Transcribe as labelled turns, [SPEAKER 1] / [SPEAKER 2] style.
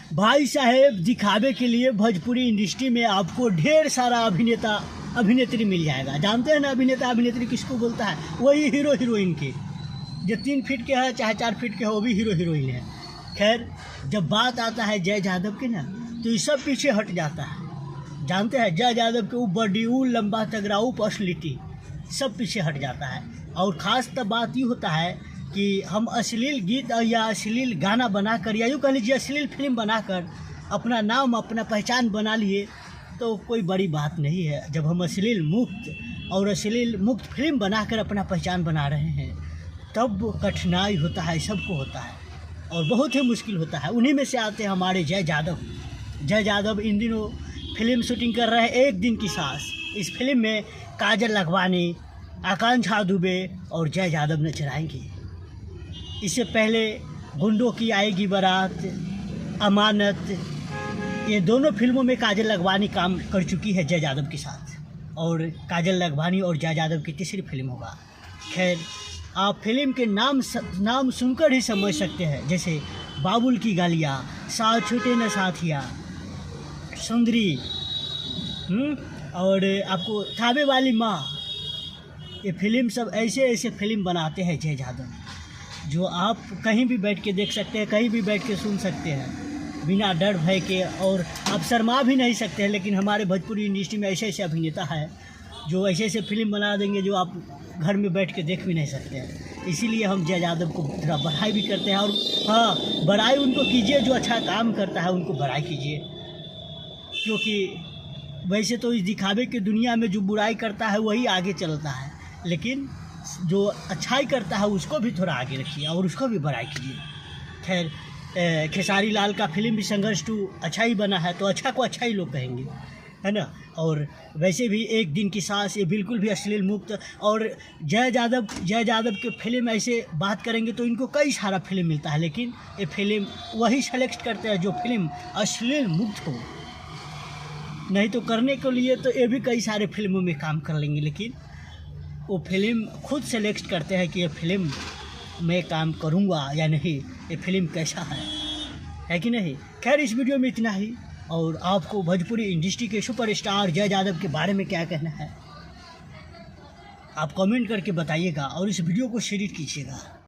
[SPEAKER 1] भाई साहेब दिखावे के लिए भोजपुरी इंडस्ट्री में आपको ढेर सारा अभिनेता अभिनेत्री मिल जाएगा। जानते हैं ना अभिनेता अभिनेत्री किसको बोलता है? वही हीरो हीरोइन के, जो 3 फीट के है चाहे 4 फीट के हो, वो भी हीरो हीरोइन है। खैर, जब बात आता है जय यादव की ना, तो ये सब पीछे हट जाता है। जानते हैं जय यादव के वो बॉडी, वो लंबा तगड़ा, वो पर्सनैलिटी, सब पीछे हट जाता है। और ख़ास तब बात ये होता है कि हम अश्लील गीत या अश्लील गाना बनाकर या यूँ कह लीजिए अश्लील फिल्म बनाकर अपना नाम अपना पहचान बना लिए, तो कोई बड़ी बात नहीं है। जब हम अश्लील मुक्त और अश्लील मुक्त फिल्म बनाकर अपना पहचान बना रहे हैं, तब कठिनाई होता है, सबको होता है और बहुत ही मुश्किल होता है। उन्हीं में से आते हैं हमारे जय यादव। जय यादव इन दिनों फिल्म शूटिंग कर रहे हैं एक दिन की सांस। इस फिल्म में काजल लखवानी, आकांक्षा दुबे और जय यादव नजर आएंगे। इससे पहले गुंडों की आएगी बारात, अमानत, ये दोनों फिल्मों में काजल लखवानी काम कर चुकी है जय यादव के साथ, और काजल लखवानी और जय यादव की तीसरी फिल्म होगा। खैर, आप फिल्म के नाम सुनकर ही समझ सकते हैं, जैसे बाबुल की गालियाँ, साथ छूटे न साथिया, सुंदरी, और आपको थावे वाली माँ। ये फिल्म सब ऐसे फिल्म बनाते हैं जय यादव, जो आप कहीं भी बैठ के देख सकते हैं, कहीं भी बैठ के सुन सकते हैं बिना डर भय के, और आप शर्मा भी नहीं सकते हैं। लेकिन हमारे भोजपुरी इंडस्ट्री में ऐसे अभिनेता है जो ऐसे फिल्म बना देंगे जो आप घर में बैठ के देख भी नहीं सकते हैं। इसीलिए हम जय यादव को थोड़ा बधाई भी करते हैं। और हाँ, बधाई उनको कीजिए जो अच्छा काम करता है, उनको बधाई कीजिए, क्योंकि वैसे तो इस दिखावे की दुनिया में जो बुराई करता है वही आगे चलता है, लेकिन जो अच्छाई करता है उसको भी थोड़ा आगे रखिए और उसको भी बड़ाई कीजिए। खैर, खेसारी लाल का फिल्म भी संघर्ष 2 अच्छा ही बना है, तो अच्छा को अच्छा ही लोग कहेंगे, है ना। और वैसे भी एक दिन की सांस ये बिल्कुल भी अश्लील मुक्त। और जय यादव के फिल्म ऐसे बात करेंगे तो इनको कई सारा फिल्म मिलता है, लेकिन ये फिल्म वही सेलेक्ट करते हैं जो फिल्म अश्लील मुक्त हो। नहीं तो करने के लिए तो ये भी कई सारे फिल्मों में काम कर लेंगे, लेकिन वो फिल्म खुद सेलेक्ट करते हैं कि ये फिल्म मैं काम करूँगा या नहीं, ये फिल्म कैसा है कि नहीं। खैर, इस वीडियो में इतना ही। और आपको भोजपुरी इंडस्ट्री के सुपरस्टार जय यादव के बारे में क्या कहना है, आप कमेंट करके बताइएगा और इस वीडियो को शेयर कीजिएगा।